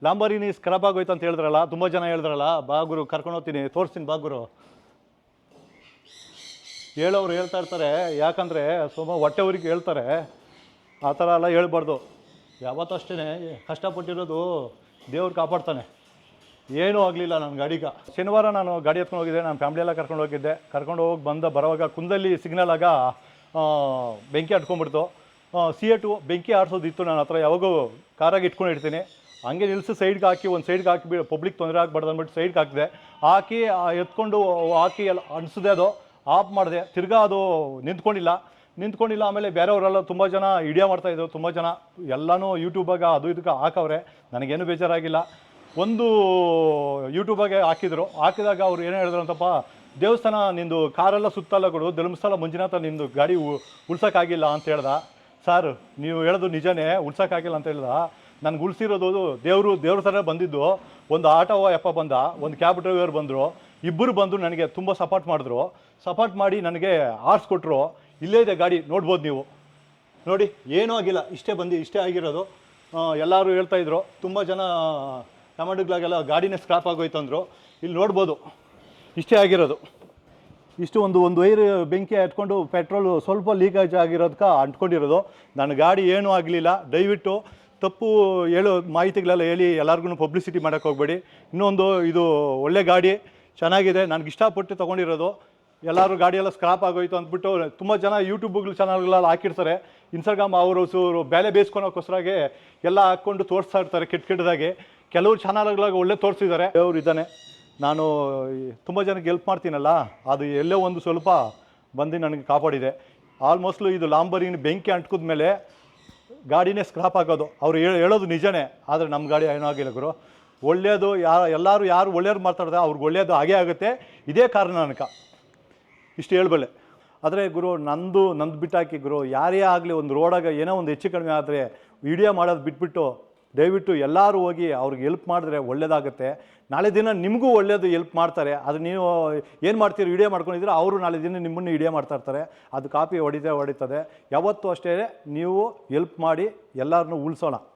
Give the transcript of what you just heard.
ಲಾಂಬರಿನಿ scrap ಆಗೋಯ್ತು ಅಂತ ಹೇಳಿದ್ರಲ್ಲ, ತುಂಬ ಜನ ಹೇಳಿದ್ರಲ್ಲ, ಬಾ ಗುರು ಕರ್ಕೊಂಡು ಹೋಗ್ತೀನಿ, ತೋರಿಸ್ತೀನಿ ಬಾ ಗುರು. ಹೇಳೋರು ಹೇಳ್ತಾ ಇರ್ತಾರೆ, ಯಾಕಂದರೆ ಹೊಟ್ಟೆ ಊರಿಗೆ ಹೇಳ್ತಾರೆ. ಆ ಥರ ಎಲ್ಲ ಹೇಳ್ಬಾರ್ದು. ಯಾವತ್ತಷ್ಟೇ ಕಷ್ಟಪಟ್ಟಿರೋದು ದೇವ್ರು ಕಾಪಾಡ್ತಾನೆ. ಏನೂ ಆಗಲಿಲ್ಲ ನನ್ನ ಗಾಡಿಗೆ. ಶನಿವಾರ ನಾನು ಗಾಡಿ ಎತ್ಕೊಂಡು ಹೋಗಿದ್ದೆ, ನಾನು ಫ್ಯಾಮ್ಲಿ ಎಲ್ಲ ಕರ್ಕೊಂಡು ಹೋಗಿದ್ದೆ. ಕರ್ಕೊಂಡು ಹೋಗಿ ಬರೋವಾಗ ಕುಂದಲ್ಲಿ ಸಿಗ್ನಲ್ ಆಗ ಬೆಂಕಿ ಹಟ್ಕೊಂಡ್ಬಿಡ್ತು. C8 ಬೆಂಕಿ ಆರಿಸೋದಿತ್ತು ನನ್ನ ಹತ್ರ, ಯಾವಾಗೂ ಕಾರಾಗಿ ಇಟ್ಕೊಂಡು ಇಡ್ತೀನಿ. ಹಂಗೆ ನಿಲ್ಲಿಸಿ ಸೈಡ್ಗೆ ಹಾಕಿ, ಒಂದು ಸೈಡ್ಗೆ ಹಾಕಿ ಪಬ್ಲಿಕ್ ತೊಂದರೆ ಆಗಬಾರ್ದು ಅಂದ್ಬಿಟ್ಟು ಸೈಡ್ಗೆ ಹಾಕಿದೆ. ಹಾಕಿ ಎತ್ಕೊಂಡು ಹಾಕಿ ಎಲ್ಲ ಅನಿಸಿದೆ, ಅದು ಆಫ್ ಮಾಡಿದೆ. ತಿರ್ಗಾ ಅದು ನಿಂತ್ಕೊಂಡಿಲ್ಲ. ಆಮೇಲೆ ಬೇರೆಯವರೆಲ್ಲ ತುಂಬ ಜನ ವಿಡಿಯೋ ಮಾಡ್ತಾಯಿದ್ರು, ತುಂಬ ಜನ ಎಲ್ಲನೂ ಯೂಟ್ಯೂಬಾಗ ಅದು ಇದಕ್ಕೆ ಹಾಕವ್ರೆ. ನನಗೇನು ಬೇಜಾರಾಗಿಲ್ಲ. ಒಂದು ಯೂಟ್ಯೂಬಾಗೆ ಹಾಕಿದಾಗ ಅವ್ರು ಏನು ಹೇಳಿದ್ರು ಅಂತಪ್ಪ, ದೇವಸ್ಥಾನ ನಿಂದು ಕಾರೆಲ್ಲ ಸುತ್ತಲ್ಲ ಕೊಡು, ಧರ್ಮಸ್ಥಳ ಮಂಜುನಾಥ ನಿಂದು ಗಾಡಿ ಉಳ್ಸೋಕ್ಕಾಗಿಲ್ಲ ಅಂತ ಹೇಳ್ದ. ಸರ್ ನೀವು ಹೇಳೋದು ನಿಜನೇ, ಉಳ್ಸೋಕ್ಕಾಗಿಲ್ಲ ಅಂತ ಹೇಳ್ದ. ನನಗೆ ಉಳಿಸಿರೋದು ದೇವ್ರ ಥರ ಬಂದಿದ್ದು. ಒಂದು ಆಟೋ ಯಪ್ಪ ಬಂದ, ಒಂದು ಕ್ಯಾಬ್ ಡ್ರೈವರ್ ಬಂದರು, ಇಬ್ಬರು ಬಂದು ನನಗೆ ತುಂಬ ಸಪೋರ್ಟ್ ಮಾಡಿ ನನಗೆ ಆರಿಸ್ಕೊಟ್ರು. ಇಲ್ಲೇ ಇದೆ ಗಾಡಿ, ನೋಡ್ಬೋದು ನೀವು. ನೋಡಿ ಏನೂ ಆಗಿಲ್ಲ, ಇಷ್ಟೇ ಆಗಿರೋದು. ಎಲ್ಲರೂ ಹೇಳ್ತಾಯಿದ್ರು, ತುಂಬ ಜನ ಕಮೆಂಟ್ಗಳಾಗೆಲ್ಲ ಗಾಡಿನೇ ಸ್ಕ್ರಾಪ್ ಆಗೋಯ್ತು ಅಂದರು. ಇಲ್ಲಿ ನೋಡ್ಬೋದು, ಇಷ್ಟೇ ಆಗಿರೋದು. ಇಷ್ಟು ಒಂದು ವೈರ್ ಬೆಂಕಿ ಹಟ್ಕೊಂಡು ಪೆಟ್ರೋಲು ಸ್ವಲ್ಪ ಲೀಕೇಜ್ ಆಗಿರೋದಕ್ಕೆ ಅಂಟ್ಕೊಂಡಿರೋದು. ನನ್ನ ಗಾಡಿ ಏನೂ ಆಗಲಿಲ್ಲ. ದಯವಿಟ್ಟು ತಪ್ಪು ಹೇಳೋ ಮಾಹಿತಿಗಳೆಲ್ಲ ಹೇಳಿ ಎಲ್ಲರಿಗೂ ಪಬ್ಲಿಸಿಟಿ ಮಾಡೋಕ್ಕೆ ಹೋಗಬೇಡಿ. ಇನ್ನೊಂದು, ಇದು ಒಳ್ಳೆ ಗಾಡಿ, ಚೆನ್ನಾಗಿದೆ, ನನಗೆ ಇಷ್ಟಪಟ್ಟು ತೊಗೊಂಡಿರೋದು. ಎಲ್ಲರೂ ಗಾಡಿಯೆಲ್ಲ ಸ್ಕ್ರಾಪ್ ಆಗೋಯ್ತು ಅಂದ್ಬಿಟ್ಟು ತುಂಬ ಜನ ಯೂಟ್ಯೂಬ್ಗಳು ಚಾನಲ್ಗಳೆಲ್ಲ ಹಾಕಿರ್ತಾರೆ. ಇನ್ಸ್ಟಾಗ್ರಾಮ್ ಅವರು ಬೇಲೆ ಬೇಯಿಸ್ಕೊಳೋಕ್ಕೋಸ್ಕರಾಗೆ ಎಲ್ಲ ಹಾಕ್ಕೊಂಡು ತೋರಿಸ್ತಾ ಇರ್ತಾರೆ ಕೆಟ್ಟದಾಗೆ. ಕೆಲವರು ಚಾನಲ್ಗಳಾಗ ಒಳ್ಳೆ ತೋರಿಸಿದ್ದಾರೆ. ಅವ್ರು ಇದ್ದಾನೆ, ನಾನು ತುಂಬ ಜನಕ್ಕೆ ಹೆಲ್ಪ್ ಮಾಡ್ತೀನಲ್ಲ, ಅದು ಎಲ್ಲೋ ಒಂದು ಸ್ವಲ್ಪ ಬಂದು ನನಗೆ ಕಾಪಾಡಿದೆ. ಆಲ್ಮೋಸ್ಟ್ಲು ಇದು ಲಾಂಬರಿನ ಬೆಂಕಿ ಅಂಟ್ಕಿದ ಮೇಲೆ ಗಾಡಿನೇ ಸ್ಕ್ರಾಪ್ ಆಗೋದು. ಅವ್ರು ಹೇಳೋದು ನಿಜನೇ, ಆದರೆ ನಮ್ಮ ಗಾಡಿ ಏನೂ ಆಗಿಲ್ಲ ಗುರು. ಒಳ್ಳೆಯದು ಎಲ್ಲರೂ ಯಾರು ಒಳ್ಳೆಯವ್ರು ಮಾತಾಡಿದ್ರೆ ಅವ್ರಿಗೆ ಒಳ್ಳೆಯದು ಆಗೇ ಆಗುತ್ತೆ. ಇದೇ ಕಾರಣ ನನಗೆ ಇಷ್ಟು ಹೇಳಬಲ್ಲೆ. ಆದರೆ ಗುರು, ನಂದು ಬಿಟ್ಟಾಕಿ ಗುರು, ಯಾರೇ ಆಗಲಿ ಒಂದು ರೋಡಾಗ ಏನೋ ಒಂದು ಹೆಚ್ಚು ಕಡಿಮೆ ಆದರೆ ವಿಡಿಯೋ ಮಾಡೋದು ಬಿಟ್ಬಿಟ್ಟು ದಯವಿಟ್ಟು ಎಲ್ಲರೂ ಹೋಗಿ ಅವ್ರಿಗೆ ಹೆಲ್ಪ್ ಮಾಡಿದ್ರೆ ಒಳ್ಳೇದಾಗುತ್ತೆ. ನಾಳೆ ದಿನ ನಿಮಗೂ ಒಳ್ಳೆಯದು ಹೆಲ್ಪ್ ಮಾಡ್ತಾರೆ. ಅದು ನೀವು ಏನು ಮಾಡ್ತೀರಿ, ವಿಡಿಯೋ ಮಾಡ್ಕೊಂಡಿದ್ರೆ ಅವರು ನಾಳೆ ದಿನ ನಿಮ್ಮನ್ನು ವಿಡಿಯೋ ಮಾಡ್ತಾ ಇರ್ತಾರೆ. ಅದು ಕಾಪಿ ಹೊಡಿತದೆ. ಯಾವತ್ತೂ ಅಷ್ಟೇ ನೀವು ಹೆಲ್ಪ್ ಮಾಡಿ ಎಲ್ಲರನ್ನೂ ಉಳಿಸೋಣ.